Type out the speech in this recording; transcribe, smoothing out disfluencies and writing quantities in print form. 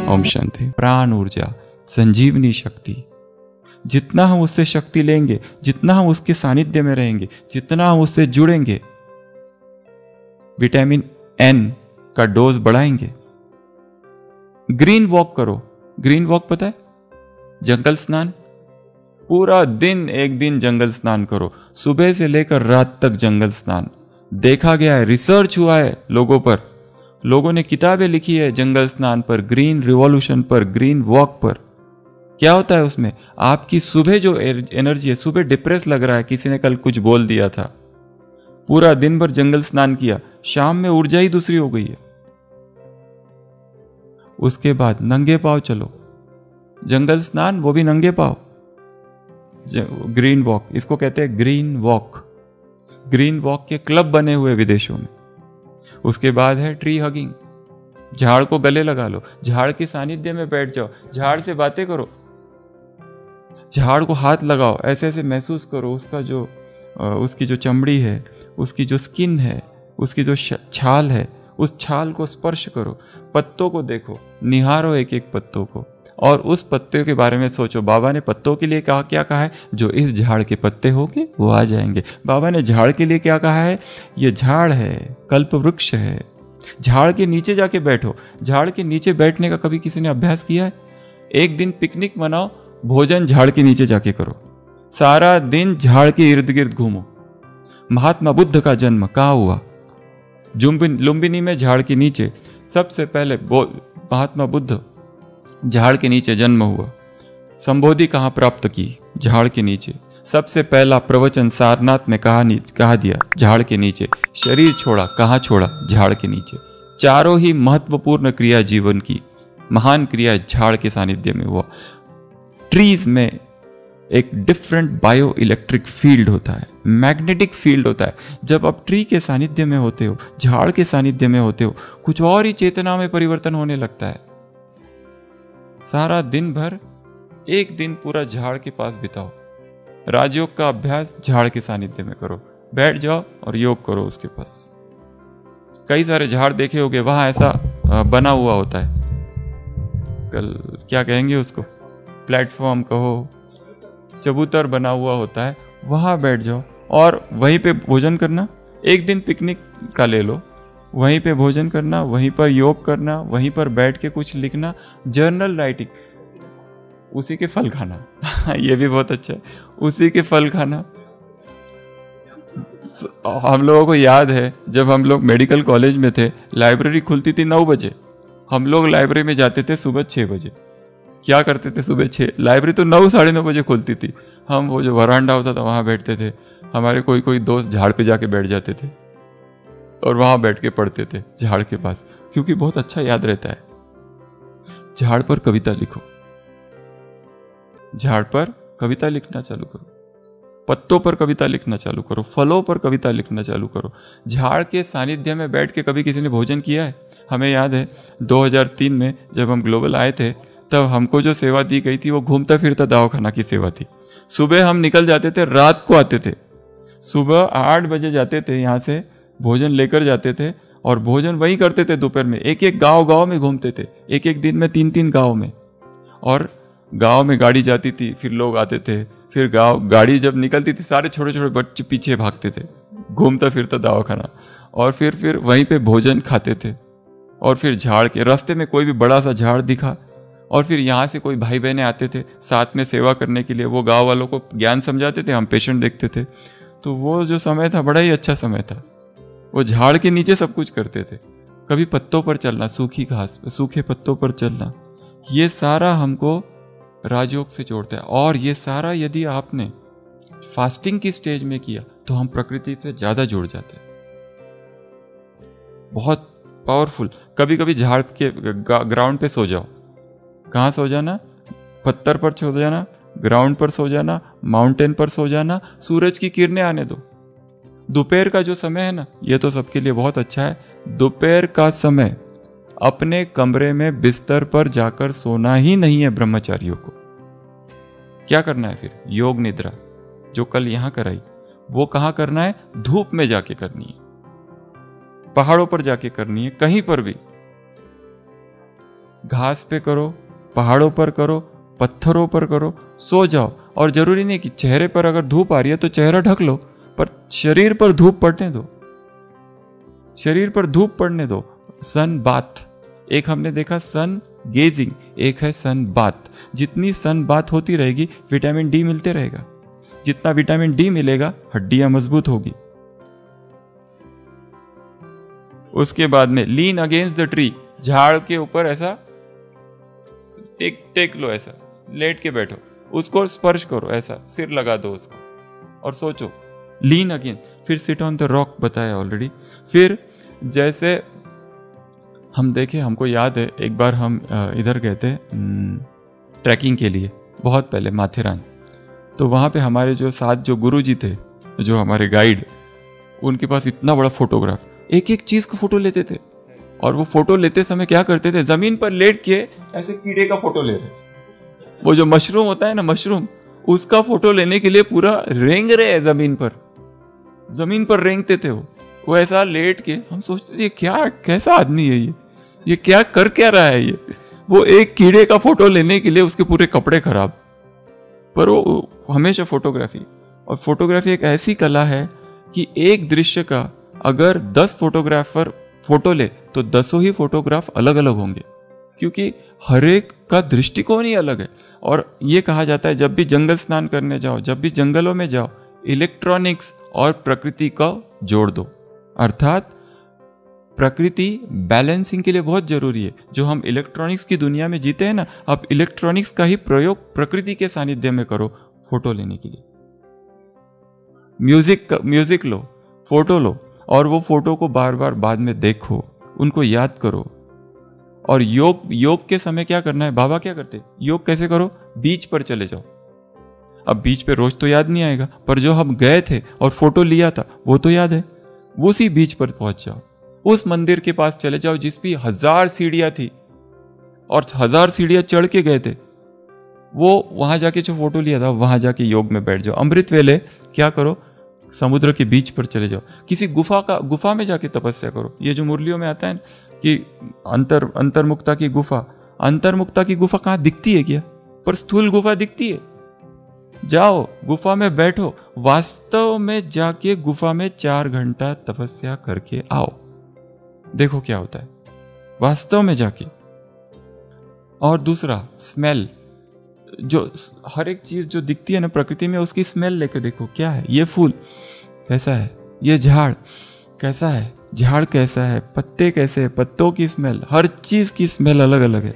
ओम शांति। प्राण ऊर्जा, संजीवनी शक्ति, जितना हम उससे शक्ति लेंगे, जितना हम उसके सानिध्य में रहेंगे, जितना हम उससे जुड़ेंगे, विटामिन एन का डोज बढ़ाएंगे। ग्रीन वॉक करो। ग्रीन वॉक पता है? जंगल स्नान। पूरा दिन एक दिन जंगल स्नान करो, सुबह से लेकर रात तक जंगल स्नान। देखा गया है, रिसर्च हुआ है लोगों पर, लोगों ने किताबें लिखी है जंगल स्नान पर, ग्रीन रिवॉल्यूशन पर, ग्रीन वॉक पर। क्या होता है उसमें? आपकी सुबह जो एनर्जी है, सुबह डिप्रेस लग रहा है, किसी ने कल कुछ बोल दिया था, पूरा दिन भर जंगल स्नान किया, शाम में ऊर्जा ही दूसरी हो गई है। उसके बाद नंगे पांव चलो, जंगल स्नान, वो भी नंगे पांव। ग्रीन वॉक, इसको कहते हैं ग्रीन वॉक। ग्रीन वॉक के क्लब बने हुए विदेशों में। उसके बाद है ट्री हगिंग, झाड़ को गले लगा लो, झाड़ के सानिध्य में बैठ जाओ, झाड़ से बातें करो, झाड़ को हाथ लगाओ, ऐसे ऐसे महसूस करो उसका जो उसकी जो चमड़ी है, उसकी जो स्किन है, उसकी जो छाल है, उस छाल को स्पर्श करो, पत्तों को देखो, निहारो एक एक पत्तों को, और उस पत्ते के बारे में सोचो। बाबा ने पत्तों के लिए कहा, क्या कहा है? जो इस झाड़ के पत्ते होंगे वो आ जाएंगे। बाबा ने झाड़ के लिए क्या कहा है? ये झाड़ है, कल्प वृक्ष है। झाड़ के नीचे जाके बैठो। झाड़ के नीचे बैठने का कभी किसी ने अभ्यास किया है? एक दिन पिकनिक मनाओ, भोजन झाड़ के नीचे जाके करो, सारा दिन झाड़ के इर्द गिर्द घूमो। महात्मा बुद्ध का जन्म कहाँ हुआ? लुम्बिनी में, झाड़ के नीचे। सबसे पहले महात्मा बुद्ध झाड़ के नीचे जन्म हुआ। संबोधि कहाँ प्राप्त की? झाड़ के नीचे। सबसे पहला प्रवचन सारनाथ में कहा दिया? झाड़ के नीचे। शरीर छोड़ा, कहाँ छोड़ा? झाड़ के नीचे। चारों ही महत्वपूर्ण क्रिया जीवन की महान क्रिया झाड़ के सानिध्य में हुआ। ट्रीज में एक डिफरेंट बायो इलेक्ट्रिक फील्ड होता है, मैग्नेटिक फील्ड होता है। जब आप ट्री के सानिध्य में होते हो, झाड़ के सानिध्य में होते हो, कुछ और ही चेतना में परिवर्तन होने लगता है। सारा दिन भर, एक दिन पूरा झाड़ के पास बिताओ। राजयोग का अभ्यास झाड़ के सानिध्य में करो, बैठ जाओ और योग करो उसके पास। कई सारे झाड़ देखे होंगे, वहां ऐसा बना हुआ होता है, कल क्या कहेंगे उसको, प्लेटफॉर्म कहो, चबूतर बना हुआ होता है, वहां बैठ जाओ और वहीं पे भोजन करना। एक दिन पिकनिक का ले लो, वहीं पे भोजन करना, वहीं पर योग करना, वहीं पर बैठ के कुछ लिखना, जर्नल राइटिंग, उसी के फल खाना। ये भी बहुत अच्छा है, उसी के फल खाना। हम लोगों को याद है जब हम लोग मेडिकल कॉलेज में थे, लाइब्रेरी खुलती थी 9 बजे, हम लोग लाइब्रेरी में जाते थे सुबह 6 बजे। क्या करते थे सुबह 6? लाइब्रेरी तो 9 साढ़े 9 बजे खुलती थी। हम वो जो वरांडा होता था वहां बैठते थे, हमारे कोई दोस्त झाड़ पे जाके बैठ जाते थे और वहां बैठ के पढ़ते थे झाड़ के पास, क्योंकि बहुत अच्छा याद रहता है। झाड़ पर कविता लिखो, झाड़ पर कविता लिखना चालू करो, पत्तों पर कविता लिखना चालू करो, फलों पर कविता लिखना चालू करो। झाड़ के सानिध्य में बैठ के कभी किसी ने भोजन किया है? हमें याद है 2003 में जब हम ग्लोबल आए थे, तब हमको जो सेवा दी गई थी वो घूमता फिरता दवाखाना की सेवा थी। सुबह हम निकल जाते थे, रात को आते थे। सुबह 8 बजे जाते थे, यहाँ से भोजन लेकर जाते थे और भोजन वहीं करते थे। दोपहर में एक एक गांव में घूमते थे, एक एक दिन में 3-3 गांव में, और गांव में गाड़ी जाती थी, फिर लोग आते थे, फिर गाड़ी जब निकलती थी सारे छोटे छोटे बच्चे पीछे भागते थे, घूमता फिरता दवाखाना, और फिर वहीं पे भोजन खाते थे। और फिर झाड़ के रास्ते में कोई भी बड़ा सा झाड़ दिखा, और फिर यहाँ से कोई भाई बहनें आते थे साथ में सेवा करने के लिए, वो गांव वालों को ज्ञान समझाते थे, हम पेशेंट देखते थे। तो वो जो समय था बड़ा ही अच्छा समय था। वो झाड़ के नीचे सब कुछ करते थे। कभी पत्तों पर चलना, सूखी घास, सूखे पत्तों पर चलना, ये सारा हमको राजयोग से जोड़ता है। और ये सारा यदि आपने फास्टिंग की स्टेज में किया तो हम प्रकृति से ज्यादा जुड़ जाते हैं, बहुत पावरफुल। कभी कभी झाड़ के ग्राउंड पे सो जाओ। कहाँ सो जाना? पत्थर पर सो जाना, ग्राउंड पर सो जाना, माउंटेन पर सो जाना, सूरज की किरणें आने दो। दोपहर का जो समय है ना, ये तो सबके लिए बहुत अच्छा है। दोपहर का समय अपने कमरे में बिस्तर पर जाकर सोना ही नहीं है ब्रह्मचारियों को। क्या करना है फिर? योग निद्रा जो कल यहां कराई, वो कहां करना है? धूप में जाके करनी है, पहाड़ों पर जाके करनी है, कहीं पर भी। घास पे करो, पहाड़ों पर करो, पत्थरों पर करो, सो जाओ। और जरूरी नहीं कि चेहरे पर अगर धूप आ रही है तो चेहरा ढक लो, पर शरीर पर धूप पड़ने दो, शरीर पर धूप पड़ने दो। सन बाथ, एक हमने देखा सन गेजिंग, एक है सन बाथ। जितनी सन बाथ होती रहेगी विटामिन डी मिलते रहेगा, जितना विटामिन डी मिलेगा हड्डियां मजबूत होगी। उसके बाद में लीन अगेंस्ट द ट्री, झाड़ के ऊपर ऐसा टेक लो, ऐसा लेट के बैठो, उसको स्पर्श करो, ऐसा सिर लगा दो उसको और सोचो। लीन अगेन, फिर सिट ऑन द रॉक बताया ऑलरेडी। फिर जैसे हम देखे, हमको याद है एक बार हम इधर गए थे ट्रैकिंग के लिए, बहुत पहले माथेरान। तो वहाँ पे हमारे जो साथ जो गुरुजी थे, जो हमारे गाइड, उनके पास इतना बड़ा फोटोग्राफ, एक एक चीज का फोटो लेते थे। और वो फोटो लेते समय क्या करते थे, जमीन पर लेट के ऐसे कीड़े का फोटो ले रहे, वो जो मशरूम होता है ना, मशरूम, उसका फोटो लेने के लिए पूरा रेंग रहे जमीन पर रेंगते थे वो ऐसा लेट के। हम सोचते थे क्या, कैसा आदमी है ये क्या कर क्या रहा है ये। वो एक कीड़े का फोटो लेने के लिए उसके पूरे कपड़े खराब, पर वो हमेशा फोटोग्राफी। और फोटोग्राफी एक ऐसी कला है कि एक दृश्य का अगर 10 फोटोग्राफर फोटो ले तो 10 ही फोटोग्राफ अलग अलग होंगे, क्योंकि हर एक का दृष्टिकोण ही अलग है। और ये कहा जाता है जब भी जंगल स्नान करने जाओ, जब भी जंगलों में जाओ, इलेक्ट्रॉनिक्स और प्रकृति का जोड़ दो। अर्थात प्रकृति बैलेंसिंग के लिए बहुत जरूरी है। जो हम इलेक्ट्रॉनिक्स की दुनिया में जीते हैं ना, आप इलेक्ट्रॉनिक्स का ही प्रयोग प्रकृति के सानिध्य में करो फोटो लेने के लिए। म्यूजिक लो, फोटो लो, और वो फोटो को बार बार बाद में देखो, उनको याद करो। और योग के समय क्या करना है, बाबा क्या करते, योग कैसे करो, बीच पर चले जाओ। अब बीच पे रोज तो याद नहीं आएगा, पर जो हम गए थे और फोटो लिया था वो तो याद है। उसी बीच पर पहुंच जाओ, उस मंदिर के पास चले जाओ जिस भी 1000 सीढ़ियां थी और 1000 सीढ़ियां चढ़ के गए थे, वो वहां जाके जो फोटो लिया था वहां जाके योग में बैठ जाओ। अमृत वेले क्या करो, समुद्र के बीच पर चले जाओ, किसी गुफा में जाके तपस्या करो। ये जो मुरलियों में आता है कि अंतर्मुक्ता की गुफा, अंतर्मुक्ता की गुफा कहाँ दिखती है क्या, पर स्थूल गुफा दिखती है। जाओ गुफा में बैठो, वास्तव में जाके गुफा में 4 घंटा तपस्या करके आओ, देखो क्या होता है वास्तव में जाके। और दूसरा स्मेल, जो हर एक चीज जो दिखती है ना प्रकृति में, उसकी स्मेल लेकर देखो क्या है, ये फूल कैसा है, ये झाड़ कैसा है, झाड़ कैसा है, पत्ते कैसे है, पत्तों की स्मेल, हर चीज की स्मेल अलग अलग है।